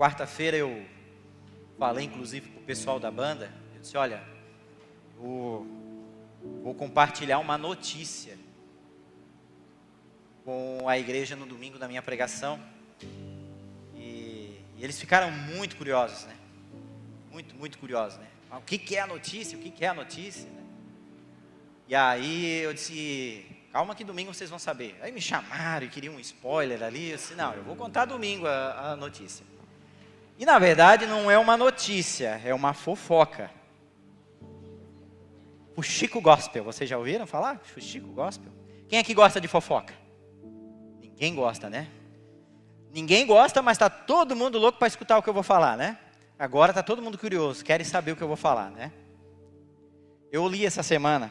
Quarta-feira eu falei, inclusive, para o pessoal da banda. Eu disse, olha, vou compartilhar uma notícia com a igreja no domingo da minha pregação. E eles ficaram muito curiosos, né? Muito curiosos, né? O que é a notícia? O que é a notícia? Né? E aí eu disse, calma que domingo vocês vão saber. Aí me chamaram e queriam um spoiler ali. Eu disse, não, eu vou contar domingo a notícia. E na verdade não é uma notícia, é uma fofoca. O Chico Gospel, vocês já ouviram falar? O Chico Gospel? Quem aqui gosta de fofoca? Ninguém gosta, né? Ninguém gosta, mas está todo mundo louco para escutar o que eu vou falar, né? Agora está todo mundo curioso, querem saber o que eu vou falar, né? Eu li essa semana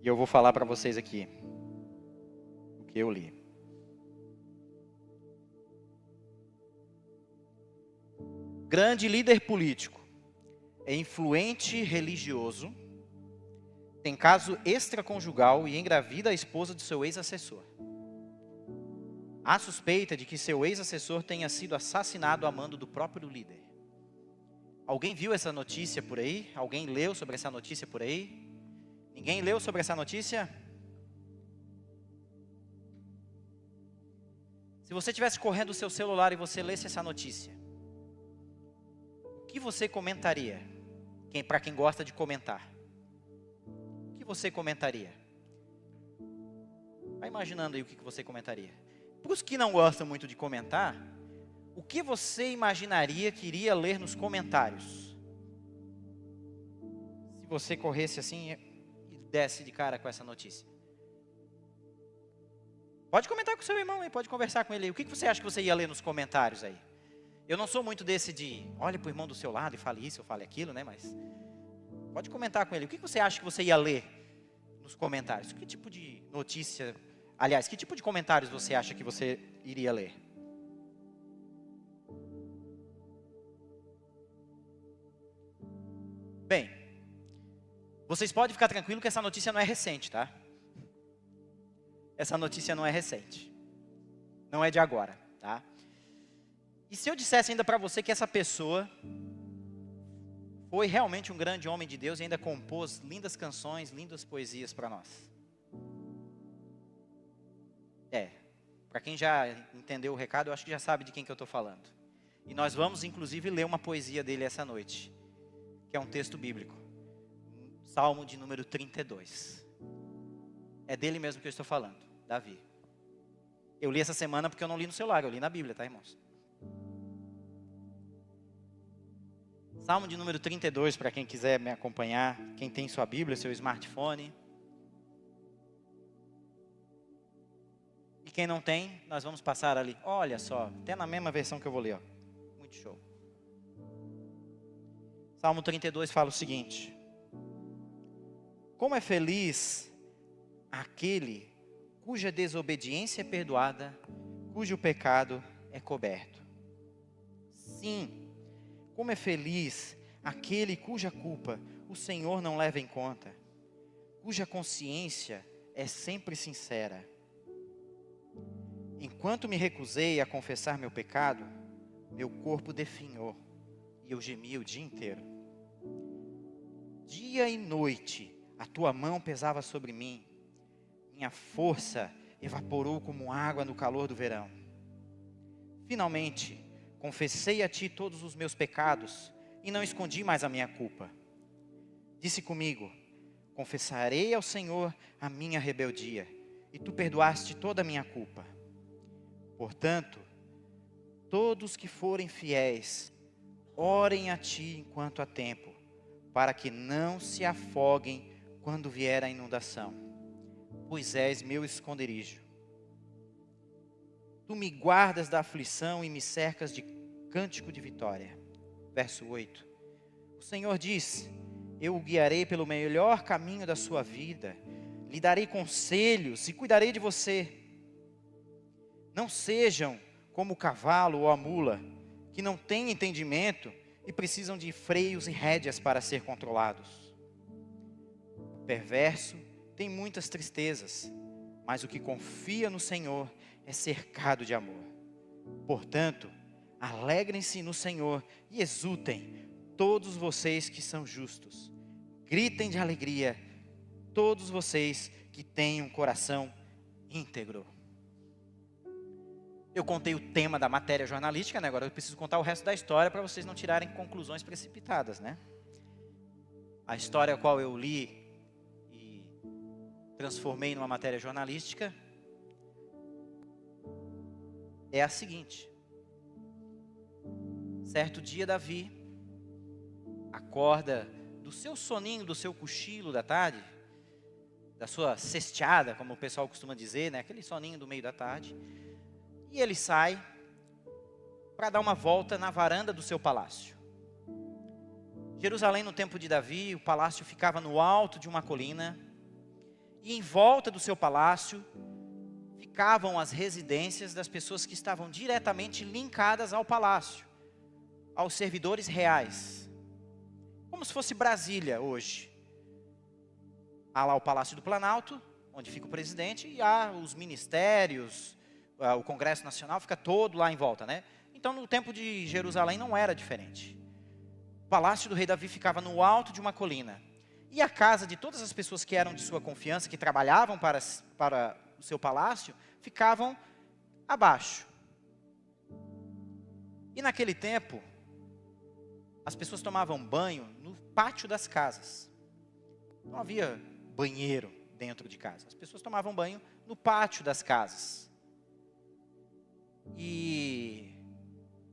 e eu vou falar para vocês aqui o que eu li. Grande líder político, é influente religioso, tem caso extraconjugal e engravida a esposa de seu ex-assessor. Há suspeita de que seu ex-assessor tenha sido assassinado a mando do próprio líder. Alguém viu essa notícia por aí? Alguém leu sobre essa notícia por aí? Ninguém leu sobre essa notícia? Se você estivesse correndo o seu celular e você lesse essa notícia, o que você comentaria? Para quem gosta de comentar. O que você comentaria? Vai imaginando aí o que você comentaria. Para os que não gostam muito de comentar, o que você imaginaria que iria ler nos comentários? Se você corresse assim e desse de cara com essa notícia. Pode comentar com seu irmão aí, pode conversar com ele aí. O que você acha que você ia ler nos comentários aí? Eu não sou muito desse de, olhe para o irmão do seu lado e fale isso, ou fale aquilo, né? Mas pode comentar com ele. O que você acha que você ia ler nos comentários? Que tipo de notícia... Aliás, que tipo de comentários você acha que você iria ler? Bem, vocês podem ficar tranquilos que essa notícia não é recente, tá? Essa notícia não é recente. Não é de agora, tá? E se eu dissesse ainda para você que essa pessoa foi realmente um grande homem de Deus e ainda compôs lindas canções, lindas poesias para nós? Para quem já entendeu o recado, eu acho que já sabe de quem que eu estou falando. E nós vamos, inclusive, ler uma poesia dele essa noite, que é um texto bíblico. Salmo de número 32. É dele mesmo que eu estou falando, Davi. Eu li essa semana porque eu não li no celular, eu li na Bíblia, tá, irmãos? Salmo de número 32, para quem quiser me acompanhar, quem tem sua Bíblia, seu smartphone. E quem não tem, nós vamos passar ali. Olha só, até na mesma versão que eu vou ler, ó. Muito show. Salmo 32 fala o seguinte: como é feliz aquele cuja desobediência é perdoada, cujo pecado é coberto. Sim, como é feliz aquele cuja culpa o Senhor não leva em conta, cuja consciência é sempre sincera. Enquanto me recusei a confessar meu pecado, meu corpo definhou e eu gemi o dia inteiro. Dia e noite a tua mão pesava sobre mim, minha força evaporou como água no calor do verão. Finalmente, confessei a ti todos os meus pecados e não escondi mais a minha culpa. Disse comigo, confessarei ao Senhor a minha rebeldia e tu perdoaste toda a minha culpa. Portanto, todos que forem fiéis, orem a ti enquanto há tempo, para que não se afoguem quando vier a inundação, pois és meu esconderijo. Tu me guardas da aflição e me cercas de cântico de vitória. Verso 8. O Senhor diz, eu o guiarei pelo melhor caminho da sua vida, lhe darei conselhos e cuidarei de você. Não sejam como o cavalo ou a mula, que não têm entendimento e precisam de freios e rédeas para ser controlados. O perverso tem muitas tristezas, mas o que confia no Senhor é cercado de amor. Portanto, alegrem-se no Senhor e exultem, todos vocês que são justos. Gritem de alegria, todos vocês que têm um coração íntegro. Eu contei o tema da matéria jornalística, né? Agora eu preciso contar o resto da história para vocês não tirarem conclusões precipitadas, né? A história a qual eu li e transformei numa matéria jornalística é a seguinte. Certo dia, Davi acorda do seu soninho, do seu cochilo da tarde, da sua cesteada, como o pessoal costuma dizer, né? Aquele soninho do meio da tarde. E ele sai para dar uma volta na varanda do seu palácio. Jerusalém, no tempo de Davi, o palácio ficava no alto de uma colina. E em volta do seu palácio ficavam as residências das pessoas que estavam diretamente linkadas ao palácio, aos servidores reais. Como se fosse Brasília hoje. Há lá o Palácio do Planalto, onde fica o presidente, e há os ministérios, o Congresso Nacional, fica todo lá em volta, né? Então, no tempo de Jerusalém não era diferente. O palácio do rei Davi ficava no alto de uma colina. E a casa de todas as pessoas que eram de sua confiança, que trabalhavam para o seu palácio, ficavam abaixo. E naquele tempo, as pessoas tomavam banho no pátio das casas. Não havia banheiro dentro de casa. As pessoas tomavam banho no pátio das casas. E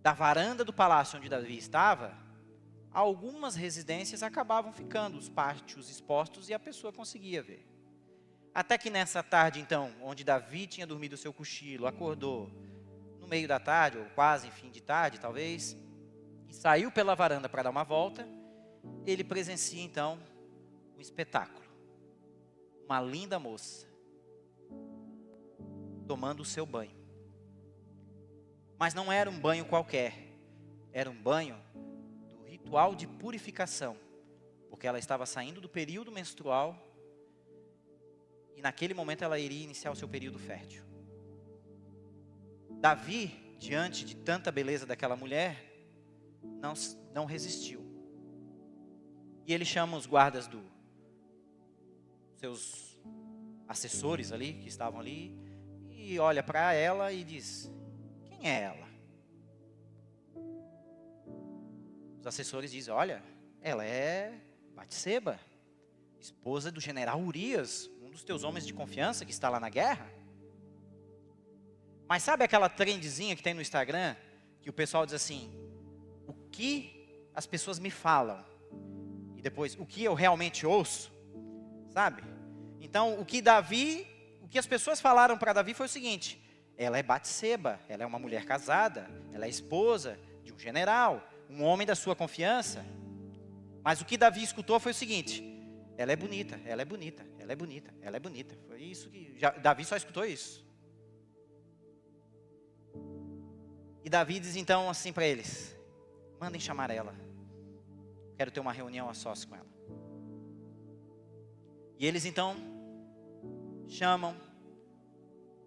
da varanda do palácio onde Davi estava, algumas residências acabavam ficando, os pátios expostos, e a pessoa conseguia ver. Até que nessa tarde, então, onde Davi tinha dormido o seu cochilo, acordou no meio da tarde, ou quase em fim de tarde, talvez, e saiu pela varanda para dar uma volta, ele presencia, então, um espetáculo. Uma linda moça, tomando o seu banho. Mas não era um banho qualquer, era um banho do ritual de purificação, porque ela estava saindo do período menstrual, e naquele momento ela iria iniciar o seu período fértil. Davi, diante de tanta beleza daquela mulher, não resistiu. E ele chama os guardas seus assessores ali, que estavam ali, e olha para ela e diz: quem é ela? Os assessores dizem: olha, ela é Batseba, esposa do general Urias, um dos teus homens de confiança que está lá na guerra. Mas sabe aquela trendzinha que tem no Instagram, que o pessoal diz assim: o que as pessoas me falam, e depois o que eu realmente ouço, sabe? Então o que as pessoas falaram para Davi foi o seguinte: ela é Batseba, ela é uma mulher casada, ela é esposa de um general, um homem da sua confiança. Mas o que Davi escutou foi o seguinte: ela é bonita, ela é bonita, ela é bonita, ela é bonita. Foi isso que Davi só escutou isso. E Davi diz então assim para eles: mandem chamar ela, quero ter uma reunião a sós com ela. E eles então chamam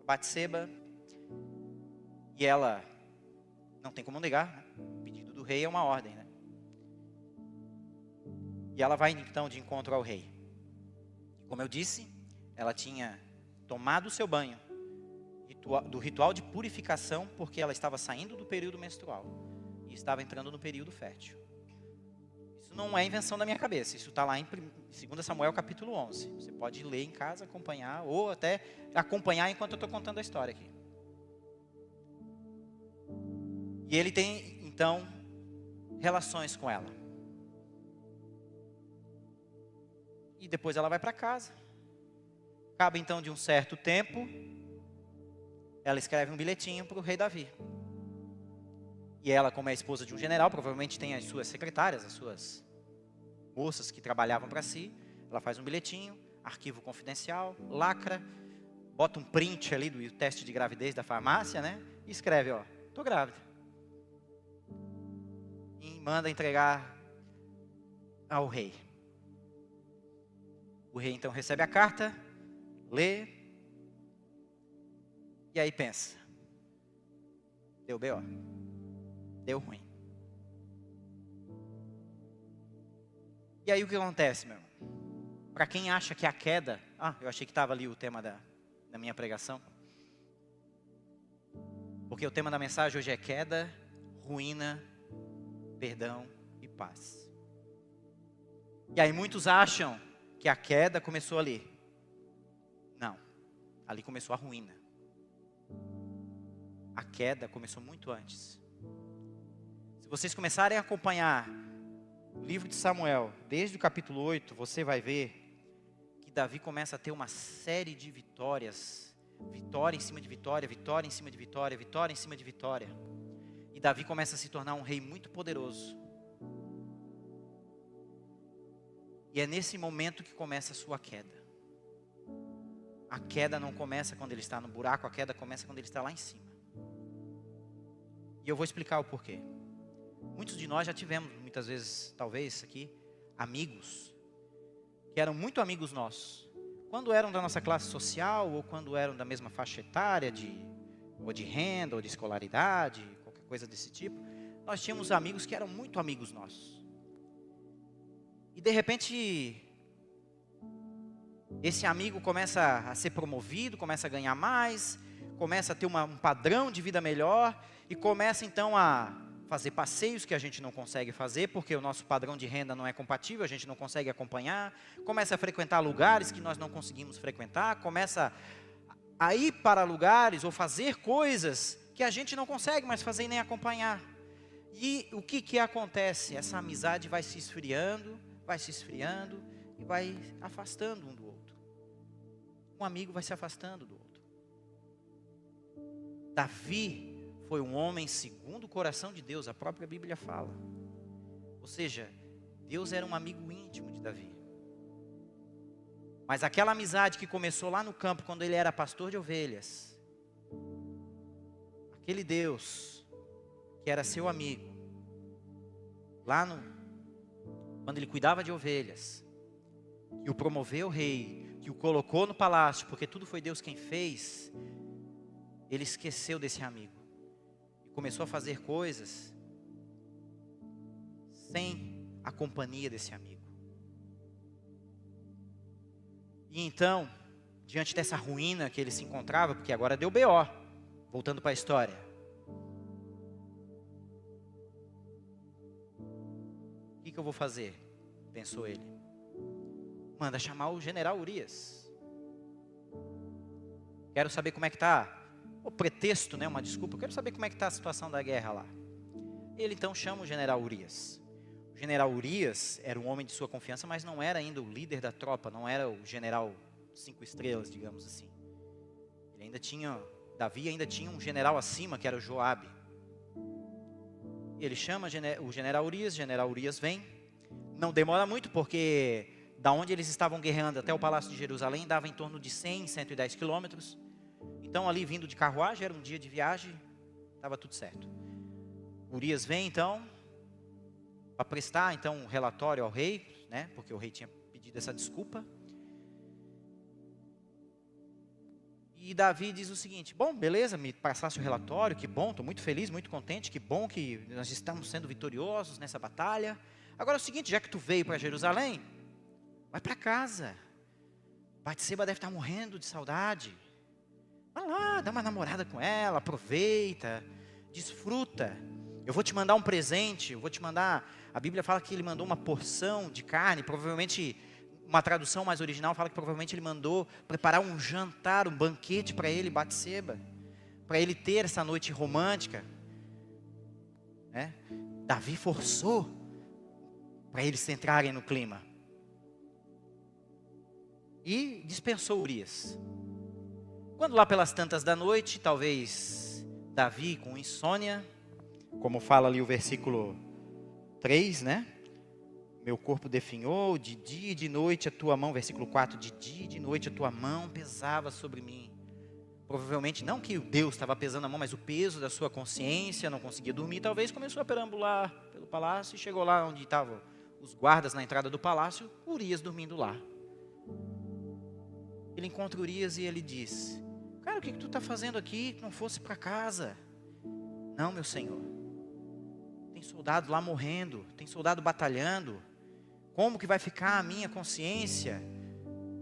Batseba, e ela não tem como negar, né? O pedido do rei é uma ordem, né? E ela vai então de encontro ao rei. Como eu disse, ela tinha tomado o seu banho do ritual de purificação, porque ela estava saindo do período menstrual e estava entrando no período fértil. Isso não é invenção da minha cabeça, isso está lá em 2 Samuel capítulo 11. Você pode ler em casa, acompanhar, ou até acompanhar enquanto eu estou contando a história aqui. E ele tem então relações com ela. E depois ela vai para casa. Acaba então de um certo tempo, ela escreve um bilhetinho para o rei Davi. E ela, como é esposa de um general, provavelmente tem as suas secretárias, as suas moças que trabalhavam para si. Ela faz um bilhetinho, arquivo confidencial, lacra, bota um print ali do teste de gravidez da farmácia, né? E escreve: ó, tô grávida. E manda entregar ao rei. O rei então recebe a carta, lê, e aí pensa: Deu B.O. Deu ruim. E aí o que acontece, meu irmão? Para quem acha que a queda... eu achei que estava ali o tema da minha pregação. Porque o tema da mensagem hoje é queda, ruína, perdão e paz. E aí muitos acham que a queda começou ali. Não, ali começou a ruína. A queda começou muito antes. Se vocês começarem a acompanhar o livro de Samuel, desde o capítulo 8, você vai ver que Davi começa a ter uma série de vitórias. Vitória em cima de vitória, vitória em cima de vitória, vitória em cima de vitória. E Davi começa a se tornar um rei muito poderoso. E é nesse momento que começa a sua queda. A queda não começa quando ele está no buraco, a queda começa quando ele está lá em cima. E eu vou explicar o porquê. Muitos de nós já tivemos, muitas vezes, talvez aqui, amigos, que eram muito amigos nossos. Quando eram da nossa classe social, ou quando eram da mesma faixa etária, ou de renda, ou de escolaridade, qualquer coisa desse tipo, nós tínhamos amigos que eram muito amigos nossos. E de repente, esse amigo começa a ser promovido, começa a ganhar mais, começa a ter um padrão de vida melhor, e começa então a fazer passeios que a gente não consegue fazer, porque o nosso padrão de renda não é compatível, a gente não consegue acompanhar, começa a frequentar lugares que nós não conseguimos frequentar, começa a ir para lugares ou fazer coisas que a gente não consegue mais fazer e nem acompanhar. E o que acontece? Essa amizade vai se esfriando e vai afastando um do outro. Um amigo vai se afastando do outro. Davi foi um homem segundo o coração de Deus, a própria Bíblia fala. Ou seja, Deus era um amigo íntimo de Davi. Mas aquela amizade que começou lá no campo, quando ele era pastor de ovelhas, aquele Deus que era seu amigo, quando ele cuidava de ovelhas, que o promoveu rei, que o colocou no palácio, porque tudo foi Deus quem fez, ele esqueceu desse amigo. Começou a fazer coisas sem a companhia desse amigo. E então, diante dessa ruína que ele se encontrava, porque agora deu B.O., voltando para a história. O que eu vou fazer? Pensou ele. Manda chamar o general Urias. Quero saber como é que está. O pretexto, né, uma desculpa, eu quero saber como é que está a situação da guerra lá. Ele então chama o general Urias. O general Urias era um homem de sua confiança, mas não era ainda o líder da tropa, não era o general 5 estrelas, digamos assim. Davi ainda tinha um general acima, que era o Joabe. Ele chama o general Urias vem. Não demora muito, porque da onde eles estavam guerreando até o palácio de Jerusalém, dava em torno de 100, 110 quilômetros. Então ali vindo de carruagem, era um dia de viagem, estava tudo certo. Urias vem então, para prestar então um relatório ao rei, né, porque o rei tinha pedido essa desculpa. E Davi diz o seguinte: bom, beleza, me passasse o relatório, que bom, estou muito feliz, muito contente, que bom que nós estamos sendo vitoriosos nessa batalha. Agora é o seguinte, já que tu veio para Jerusalém, vai para casa. Batseba deve estar morrendo de saudade. Vai lá, dá uma namorada com ela, aproveita, desfruta. Eu vou te mandar um presente, a Bíblia fala que ele mandou uma porção de carne, provavelmente, uma tradução mais original fala que provavelmente ele mandou preparar um jantar, um banquete para ele, Batseba, para ele ter essa noite romântica. Né? Davi forçou para eles entrarem no clima. E dispensou Urias. Quando lá pelas tantas da noite, talvez Davi com insônia, como fala ali o versículo 3, né? Meu corpo definhou, de dia e de noite a tua mão, versículo 4, de dia e de noite a tua mão pesava sobre mim. Provavelmente não que Deus estava pesando a mão, mas o peso da sua consciência, não conseguia dormir, talvez começou a perambular pelo palácio e chegou lá onde estavam os guardas na entrada do palácio, Urias dormindo lá. Ele encontra Urias e ele diz: cara, o que tu está fazendo aqui? Que não fosse para casa. Não, meu senhor. Tem soldado lá morrendo, tem soldado batalhando. Como que vai ficar a minha consciência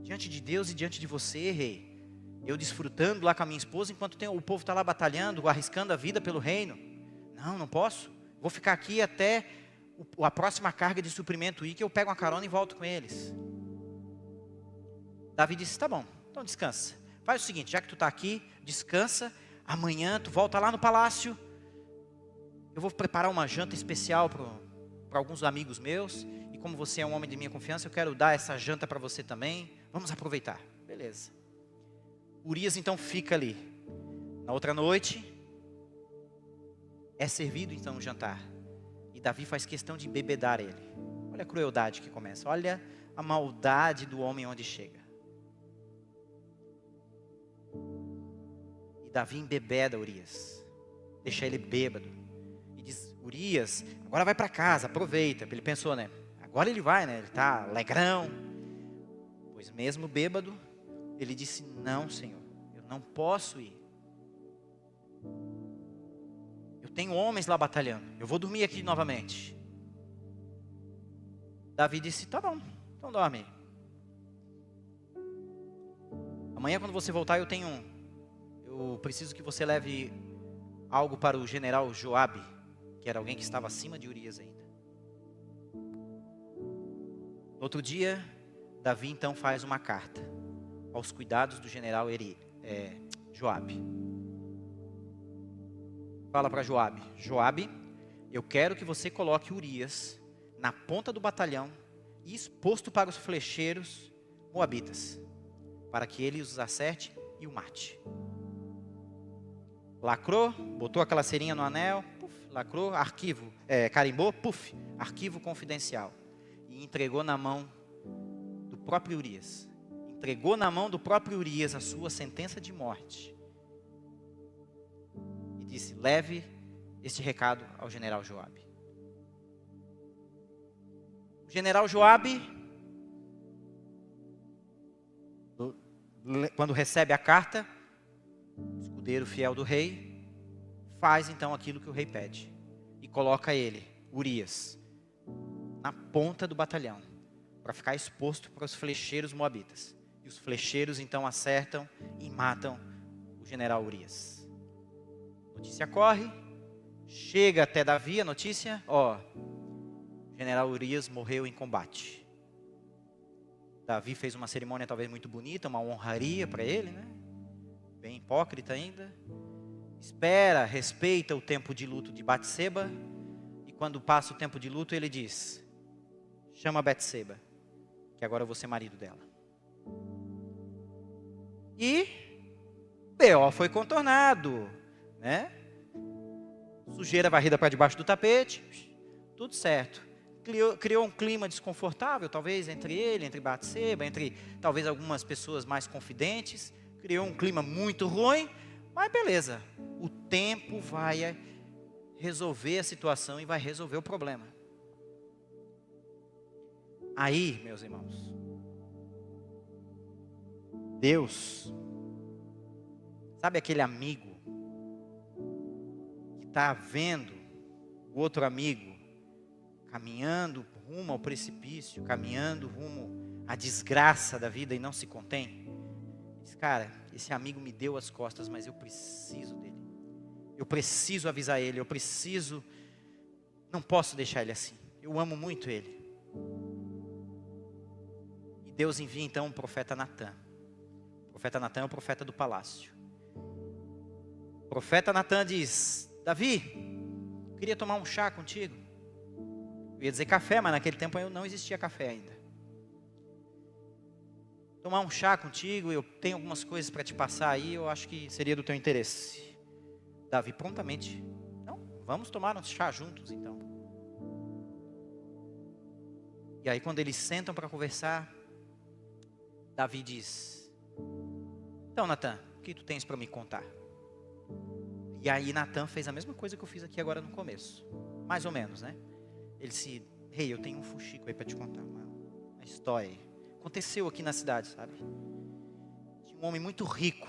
diante de Deus e diante de você, rei? Eu desfrutando lá com a minha esposa, enquanto o povo está lá batalhando, arriscando a vida pelo reino. Não, não posso. Vou ficar aqui até a próxima carga de suprimento ir, que eu pego uma carona e volto com eles. Davi disse, tá bom, então descansa. Faz o seguinte, já que tu está aqui, descansa. Amanhã tu volta lá no palácio. Eu vou preparar uma janta especial para alguns amigos meus. E como você é um homem de minha confiança, eu quero dar essa janta para você também. Vamos aproveitar. Beleza. Urias então fica ali. Na outra noite, é servido então o jantar. E Davi faz questão de embebedar ele. Olha a crueldade que começa. Olha a maldade do homem onde chega. E Davi embebeda Urias. Deixa ele bêbado. E diz, Urias, agora vai para casa, aproveita. Ele pensou, né? Agora ele vai, né? Ele está alegrão. Pois mesmo bêbado, ele disse, não, Senhor, eu não posso ir. Eu tenho homens lá batalhando, eu vou dormir aqui novamente. Davi disse, tá bom, então dorme. Amanhã quando você voltar eu preciso que você leve algo para o general Joabe, que era alguém que estava acima de Urias ainda. No outro dia, Davi então faz uma carta aos cuidados do general Joabe. Fala para Joabe, Joabe, eu quero que você coloque Urias na ponta do batalhão e exposto para os flecheiros moabitas, para que ele os acerte e o mate. Lacrou, botou aquela cerinha no anel, puf, lacrou, arquivo, carimbou, puf, arquivo confidencial. E entregou na mão do próprio Urias. Entregou na mão do próprio Urias a sua sentença de morte. E disse, leve este recado ao general Joabe. O general Joabe, quando recebe a carta, escudeiro fiel do rei, faz então aquilo que o rei pede. E coloca ele, Urias, na ponta do batalhão, para ficar exposto para os flecheiros moabitas. E os flecheiros então acertam e matam o general Urias. Notícia corre, chega até Davi a notícia, o general Urias morreu em combate. Davi fez uma cerimônia talvez muito bonita, uma honraria para ele, né? Bem hipócrita ainda. Espera, respeita o tempo de luto de Batseba. E quando passa o tempo de luto, ele diz, chama Batseba, que agora eu vou ser marido dela. E B.O. foi contornado, né? Sujeira varrida para debaixo do tapete, tudo certo. Criou um clima desconfortável, talvez entre ele, entre Batseba, entre talvez algumas pessoas mais confidentes. Criou um clima muito ruim, mas beleza. O tempo vai resolver a situação e vai resolver o problema. Aí, meus irmãos, Deus, sabe aquele amigo que está vendo o outro amigo caminhando rumo ao precipício, caminhando rumo à desgraça da vida e não se contém? Diz, cara, esse amigo me deu as costas, mas eu preciso dele. Eu preciso avisar ele, não posso deixar ele assim. Eu amo muito ele. E Deus envia então o profeta Natã. O profeta Natã é o profeta do palácio. O profeta Natã diz, Davi, eu queria tomar um chá contigo. Eu ia dizer café, mas naquele tempo não existia café ainda. Tomar um chá contigo, eu tenho algumas coisas para te passar aí, eu acho que seria do teu interesse. Davi prontamente, não, vamos tomar um chá juntos então. E aí quando eles sentam para conversar, Davi diz, então Natã, o que tu tens para me contar? E aí Natã fez a mesma coisa que eu fiz aqui agora no começo, mais ou menos, né? Ele disse, rei, eu tenho um fuxico aí para te contar, uma história aí. Aconteceu aqui na cidade, sabe? Tinha um homem muito rico,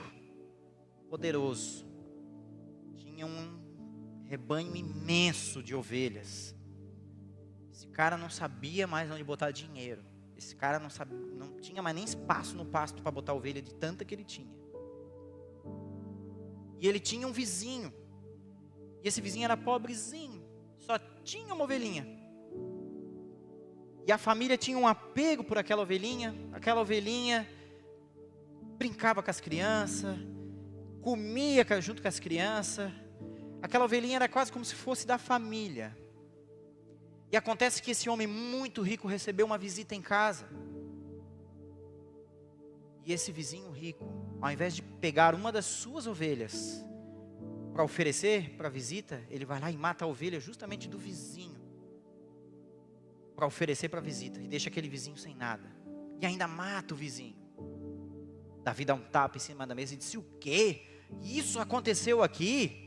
poderoso. rebanho imenso de ovelhas. Esse cara não sabia mais onde botar dinheiro. Esse cara não tinha mais nem espaço no pasto para botar ovelha de tanta que ele tinha. E ele tinha um vizinho. E esse vizinho era pobrezinho. Só tinha uma ovelhinha. E a família tinha um apego por aquela ovelhinha. Aquela ovelhinha brincava com as crianças, comia junto com as crianças. Aquela ovelhinha era quase como se fosse da família. E acontece que esse homem muito rico recebeu uma visita em casa. E esse vizinho rico, ao invés de pegar uma das suas ovelhas para oferecer para a visita, ele vai lá e mata a ovelha justamente do vizinho, para oferecer para a visita, e deixa aquele vizinho sem nada. E ainda mata o vizinho. Davi dá um tapa em cima da mesa e disse: o quê? Isso aconteceu aqui?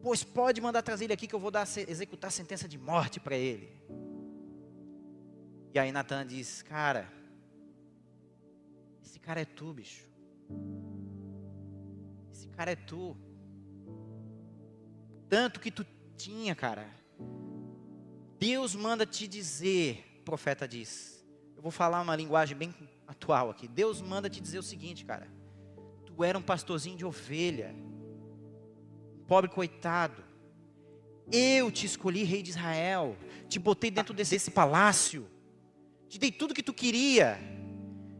Pois pode mandar trazer ele aqui que eu vou executar a sentença de morte para ele. E aí Natan diz: cara, esse cara é tu, bicho. Esse cara é tu. Tanto que tu tinha, cara. Deus manda te dizer, o profeta diz. Eu vou falar uma linguagem bem atual aqui. Deus manda te dizer o seguinte, cara. Tu era um pastorzinho de ovelha. Pobre coitado. Eu te escolhi rei de Israel. Te botei dentro desse palácio. Te dei tudo que tu queria.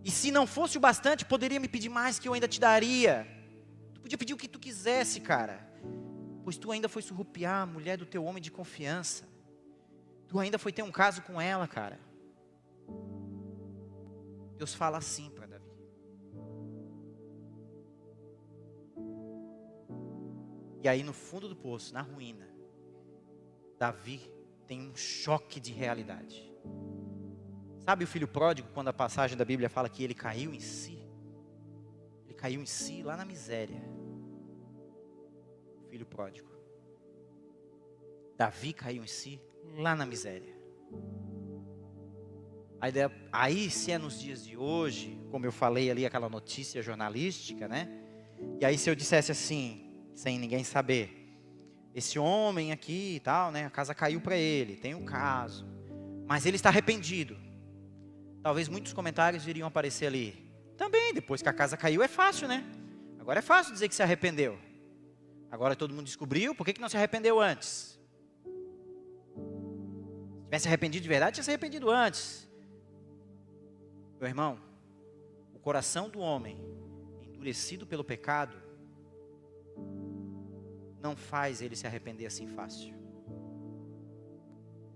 E se não fosse o bastante, poderia me pedir mais que eu ainda te daria. Tu podia pedir o que tu quisesse, cara. Pois tu ainda foi surrupiar a mulher do teu homem de confiança. Tu ainda foi ter um caso com ela, cara. Deus fala assim para Davi. E aí no fundo do poço, na ruína, Davi tem um choque de realidade. Sabe o filho pródigo, quando a passagem da Bíblia fala que ele caiu em si? Ele caiu em si lá na miséria. O filho pródigo. Davi caiu em si lá na miséria. Aí se é nos dias de hoje, como eu falei ali, aquela notícia jornalística, né? E aí se eu dissesse assim, sem ninguém saber, esse homem aqui e tal, né? A casa caiu para ele, tem um caso, mas ele está arrependido. Talvez muitos comentários iriam aparecer ali. Também, depois que a casa caiu é fácil, né? Agora é fácil dizer que se arrependeu. Agora todo mundo descobriu, por que não se arrependeu antes? Se tivesse arrependido de verdade, tinha se arrependido antes. Meu irmão, o coração do homem, endurecido pelo pecado, não faz ele se arrepender assim fácil.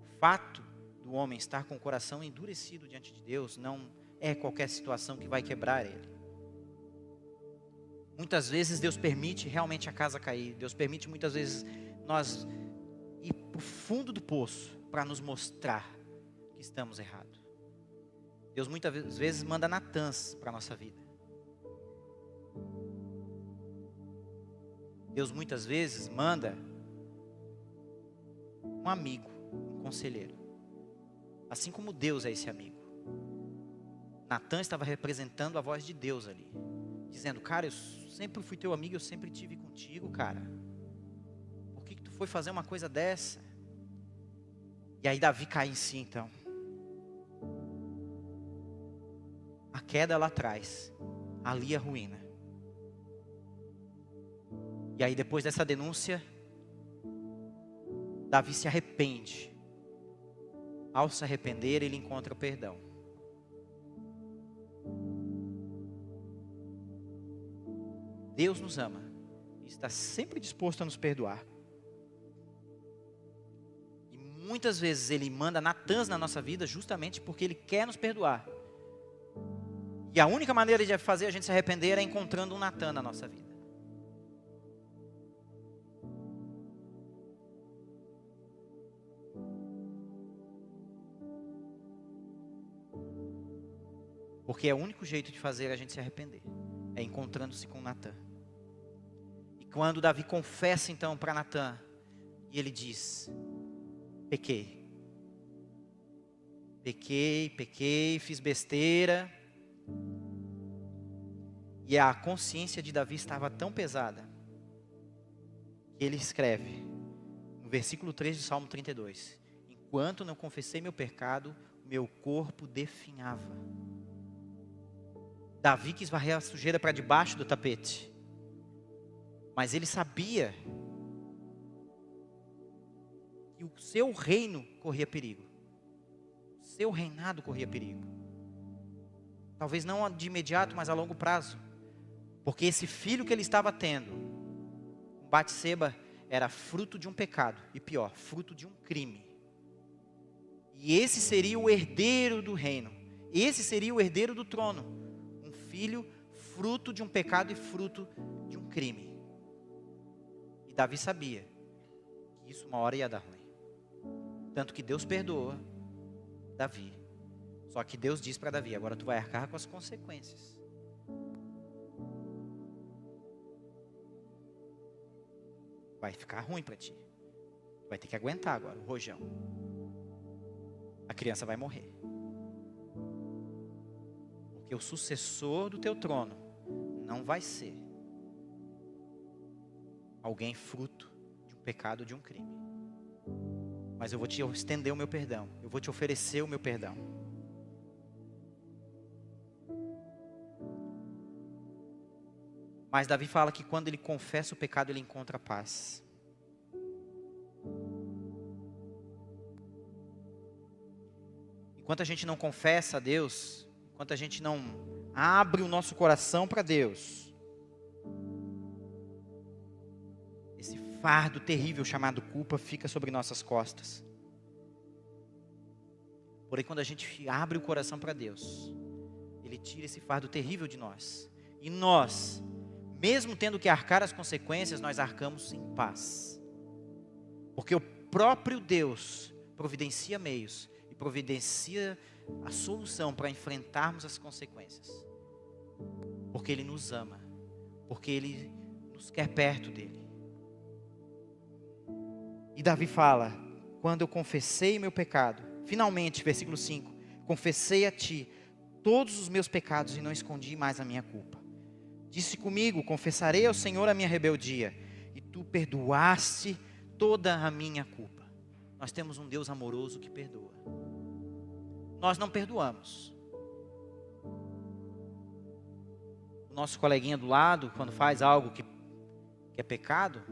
O fato do homem estar com o coração endurecido diante de Deus não é qualquer situação que vai quebrar ele. Muitas vezes Deus permite realmente a casa cair. Deus permite muitas vezes nós ir para o fundo do poço para nos mostrar que estamos errados. Deus muitas vezes manda Natãs para a nossa vida. Deus muitas vezes manda um amigo, um conselheiro. Assim como Deus é esse amigo. Natã estava representando a voz de Deus ali. Dizendo: cara, eu sempre fui teu amigo, eu sempre estive contigo, cara. Por que tu foi fazer uma coisa dessa? E aí Davi cai em si então. A queda lá atrás, ali a ruína. E aí depois dessa denúncia, Davi se arrepende. Ao se arrepender, ele encontra o perdão. Deus nos ama e está sempre disposto a nos perdoar. E muitas vezes Ele manda Natãs na nossa vida justamente porque Ele quer nos perdoar. E a única maneira de fazer a gente se arrepender é encontrando um Natã na nossa vida. Porque é o único jeito de fazer a gente se arrepender. É encontrando-se com Natã. E quando Davi confessa então para Natã, e ele diz: pequei, fiz besteira. E a consciência de Davi estava tão pesada, que ele escreve No versículo 3 de Salmo 32. Enquanto não confessei meu pecado, meu corpo definhava. Davi quis varrer a sujeira para debaixo do tapete. Mas ele sabia que o seu reino corria perigo. O seu reinado corria perigo. Talvez não de imediato, mas a longo prazo. Porque esse filho que ele estava tendo, com Batseba, era fruto de um pecado. E pior, fruto de um crime. E esse seria o herdeiro do reino. Esse seria o herdeiro do trono. Um filho fruto de um pecado e fruto de um crime. E Davi sabia que isso uma hora ia dar ruim. Tanto que Deus perdoa Davi. Só que Deus diz para Davi: agora tu vai arcar com as consequências. Vai ficar ruim para ti. Tu vai ter que aguentar agora o rojão. A criança vai morrer. Porque o sucessor do teu trono não vai ser alguém fruto de um pecado, de um crime. Mas eu vou te estender o meu perdão. Eu vou te oferecer o meu perdão. Mas Davi fala que quando ele confessa o pecado, ele encontra paz. Enquanto a gente não confessa a Deus, enquanto a gente não abre o nosso coração para Deus, esse fardo terrível chamado culpa fica sobre nossas costas. Porém, quando a gente abre o coração para Deus, Ele tira esse fardo terrível de nós. E nós, mesmo tendo que arcar as consequências, nós arcamos em paz. Porque o próprio Deus providencia meios e providencia a solução para enfrentarmos as consequências. Porque Ele nos ama. Porque Ele nos quer perto dEle. E Davi fala: quando eu confessei meu pecado, finalmente, versículo 5, confessei a Ti todos os meus pecados e não escondi mais a minha culpa. Disse comigo: confessarei ao Senhor a minha rebeldia, e Tu perdoaste toda a minha culpa. Nós temos um Deus amoroso que perdoa. Nós não perdoamos. O nosso coleguinha do lado, quando faz algo que é pecado,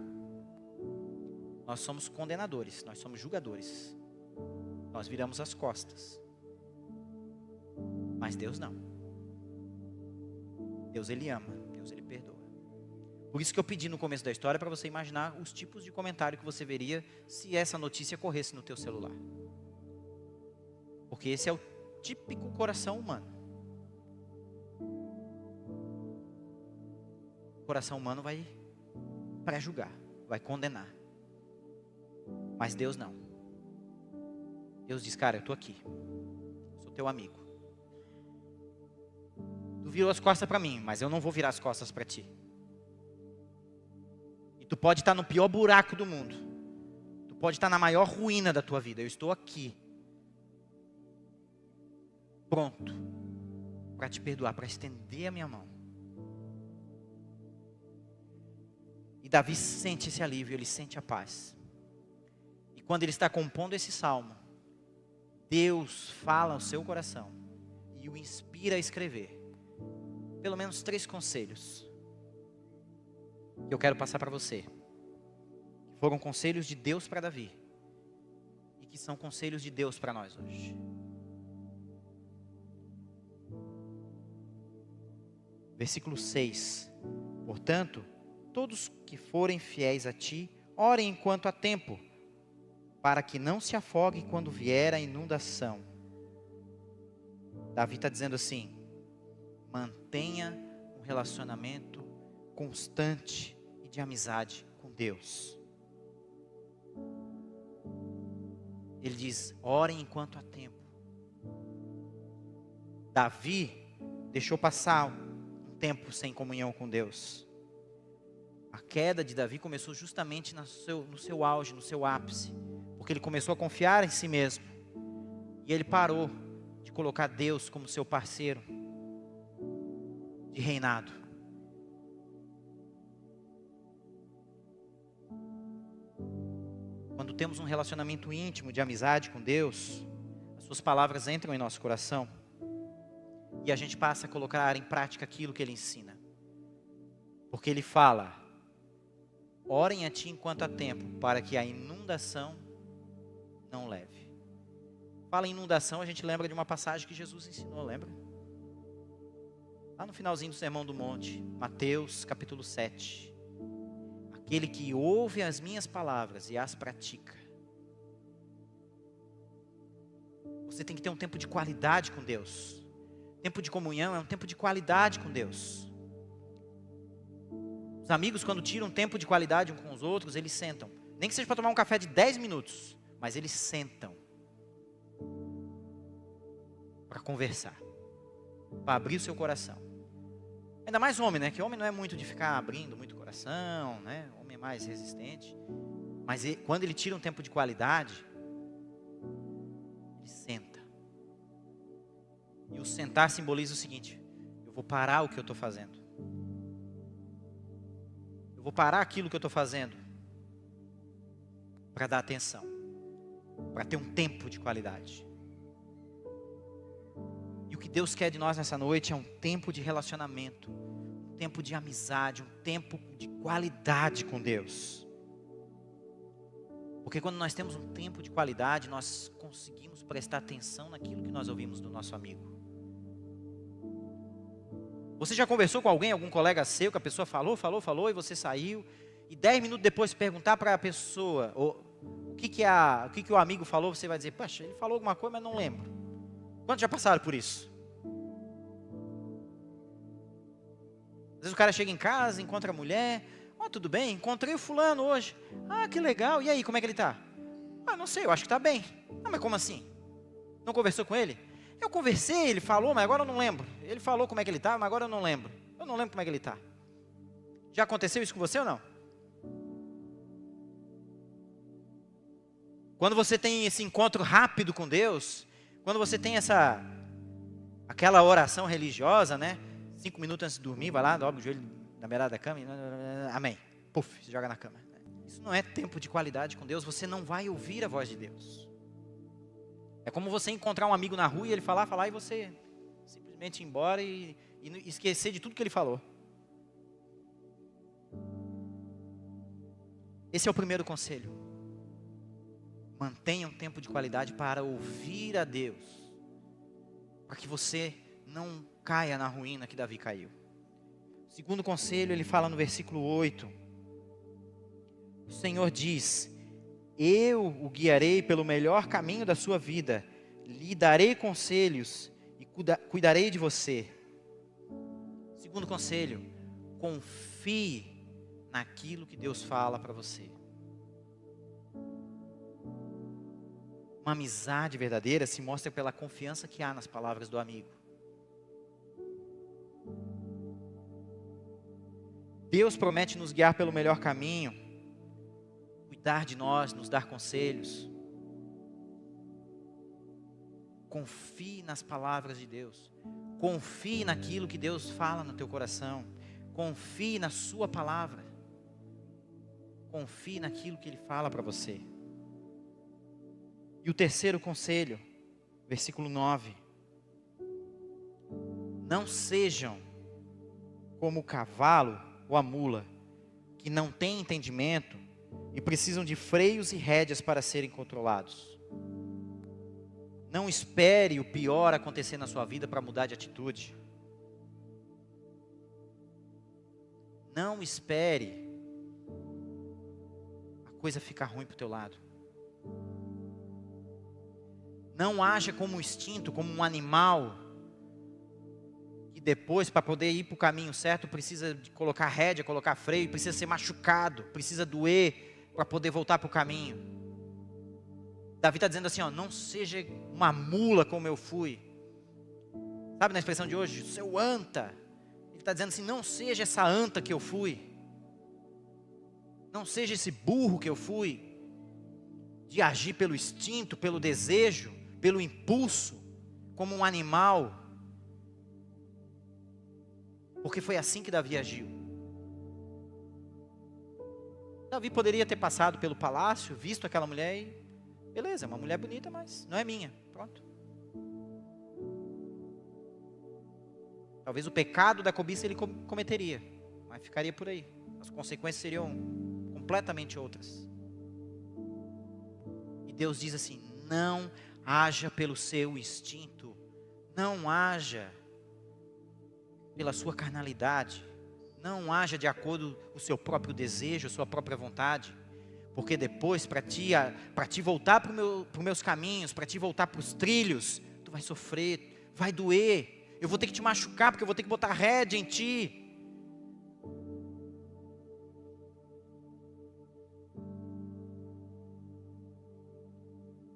nós somos condenadores, nós somos julgadores. Nós viramos as costas. Mas Deus não. Deus, Ele ama. Deus, Ele perdoa. Por isso que eu pedi no começo da história para você imaginar os tipos de comentário que você veria se essa notícia corresse no teu celular. Porque esse é o típico coração humano. O coração humano vai pré-julgar, vai condenar. Mas Deus não. Deus diz: cara, eu estou aqui. Sou teu amigo. Tu virou as costas para mim, mas eu não vou virar as costas para ti. E tu pode estar no pior buraco do mundo. Tu pode estar na maior ruína da tua vida. Eu estou aqui. Pronto. Para te perdoar, para estender a minha mão. E Davi sente esse alívio, ele sente a paz. E quando ele está compondo esse salmo, Deus fala ao seu coração e o inspira a escrever pelo menos 3 conselhos que eu quero passar para você, que foram conselhos de Deus para Davi e que são conselhos de Deus para nós hoje. Versículo 6: portanto, todos que forem fiéis a ti, orem enquanto há tempo, para que não se afogue quando vier a inundação. Davi está dizendo assim: mantenha um relacionamento constante e de amizade com Deus. Ele diz: orem enquanto há tempo. Davi deixou passar um tempo sem comunhão com Deus. A queda de Davi começou justamente no seu auge, no seu ápice. Porque ele começou a confiar em si mesmo. E ele parou de colocar Deus como seu parceiro de reinado. Quando quando temos um relacionamento íntimo de amizade com Deus, as suas palavras entram em nosso coração e a gente passa a colocar em prática aquilo que Ele ensina. Porque Ele fala: orem a ti enquanto há tempo, para que a inundação não leve. Fala em inundação, a gente lembra de uma passagem que Jesus ensinou, lembra? Lá no finalzinho do Sermão do Monte, Mateus capítulo 7. Aquele que ouve as minhas palavras e as pratica. Você tem que ter um tempo de qualidade com Deus. Tempo de comunhão é um tempo de qualidade com Deus. Os amigos, quando tiram um tempo de qualidade uns com os outros, eles sentam. Nem que seja para tomar um café de 10 minutos, mas eles sentam para conversar, para abrir o seu coração. Ainda mais homem, né? Que homem não é muito de ficar abrindo muito coração, né? Homem é mais resistente. Mas quando ele tira um tempo de qualidade, ele senta. E o sentar simboliza o seguinte: eu vou parar o que eu estou fazendo. Eu vou parar aquilo que eu estou fazendo para dar atenção, para ter um tempo de qualidade. E o que Deus quer de nós nessa noite é um tempo de relacionamento, um tempo de amizade, um tempo de qualidade com Deus. Porque quando nós temos um tempo de qualidade, nós conseguimos prestar atenção naquilo que nós ouvimos do nosso amigo. Você já conversou com alguém, algum colega seu, que a pessoa falou, e você saiu, e 10 minutos depois perguntar para a pessoa o que o amigo falou, você vai dizer: poxa, ele falou alguma coisa, mas não lembro. Quantos já passaram por isso? Às vezes o cara chega em casa, encontra a mulher: tudo bem, encontrei o fulano hoje. Que legal, e aí, como é que ele está? Não sei, eu acho que está bem. Mas como assim? Não conversou com ele? Eu conversei, ele falou, mas agora eu não lembro. Ele falou como é que ele está, mas agora eu não lembro. Eu não lembro como é que ele está. Já aconteceu isso com você ou não? Quando você tem esse encontro rápido com Deus, quando você tem aquela oração religiosa, né? 5 minutos antes de dormir, vai lá, dobra o joelho na beirada da cama, amém. Puf, se joga na cama. Isso não é tempo de qualidade com Deus, você não vai ouvir a voz de Deus. É como você encontrar um amigo na rua e ele falar e você simplesmente ir embora e esquecer de tudo que ele falou. Esse é o primeiro conselho. Mantenha um tempo de qualidade para ouvir a Deus, para que você não caia na ruína que Davi caiu. O segundo conselho, ele fala no versículo 8. O Senhor diz: eu o guiarei pelo melhor caminho da sua vida, lhe darei conselhos e cuidarei de você. Segundo conselho, confie naquilo que Deus fala para você. Uma amizade verdadeira se mostra pela confiança que há nas palavras do amigo. Deus promete nos guiar pelo melhor caminho, cuidar de nós, nos dar conselhos. Confie nas palavras de Deus. Confie naquilo que Deus fala no teu coração. Confie na sua palavra. Confie naquilo que Ele fala para você. E o terceiro conselho, versículo 9. Não sejam como o cavalo ou a mula, que não têm entendimento e precisam de freios e rédeas para serem controlados. Não espere o pior acontecer na sua vida para mudar de atitude. Não espere a coisa ficar ruim para o teu lado. Não haja como um instinto, como um animal, que depois, para poder ir para o caminho certo, precisa de colocar rédea, colocar freio, precisa ser machucado, precisa doer para poder voltar para o caminho. Davi está dizendo assim, não seja uma mula como eu fui. Sabe na expressão de hoje, seu anta. Ele está dizendo assim, não seja essa anta que eu fui. Não seja esse burro que eu fui, de agir pelo instinto, pelo desejo, pelo impulso, como um animal. Porque foi assim que Davi agiu. Davi poderia ter passado pelo palácio, visto aquela mulher e, beleza, é uma mulher bonita, mas não é minha, pronto. Talvez o pecado da cobiça ele cometeria, mas ficaria por aí. As consequências seriam completamente outras. E Deus diz assim: não haja pelo seu instinto, não haja pela sua carnalidade, não haja de acordo com o seu próprio desejo, a sua própria vontade, porque depois para te voltar para os meus caminhos, para te voltar para os trilhos, tu vai sofrer, vai doer, eu vou ter que te machucar, porque eu vou ter que botar rédea em ti.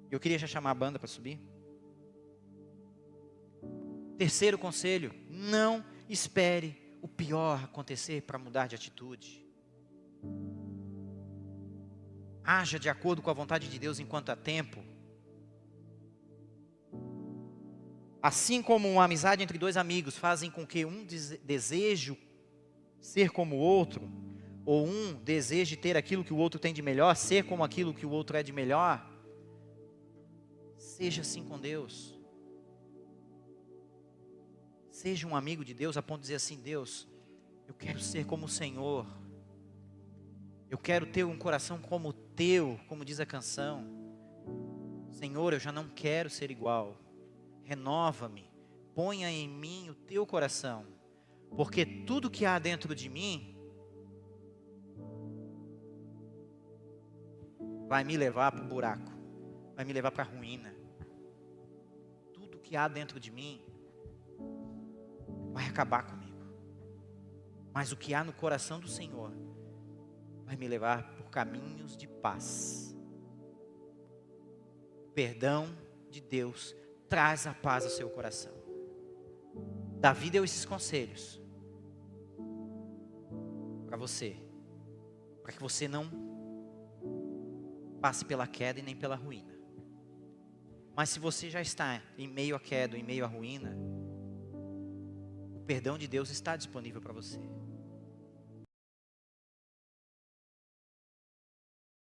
Eu queria já chamar a banda para subir. Terceiro conselho: não espere o pior acontecer para mudar de atitude. Haja de acordo com a vontade de Deus enquanto há tempo. Assim como uma amizade entre dois amigos fazem com que um deseje ser como o outro, ou um deseje ter aquilo que o outro tem de melhor, ser como aquilo que o outro é de melhor, seja assim com Deus. Seja um amigo de Deus a ponto de dizer assim: Deus, eu quero ser como o Senhor. Eu quero ter um coração como o teu, como diz a canção. Senhor, eu já não quero ser igual. Renova-me, ponha em mim o teu coração, porque tudo que há dentro de mim vai me levar para o buraco, vai me levar para a ruína. Tudo que há dentro de mim vai acabar comigo, mas o que há no coração do Senhor vai me levar por caminhos de paz. O perdão de Deus traz a paz ao seu coração. Davi deu esses conselhos para você, para que você não passe pela queda e nem pela ruína. Mas se você já está em meio à queda, em meio à ruína, o perdão de Deus está disponível para você.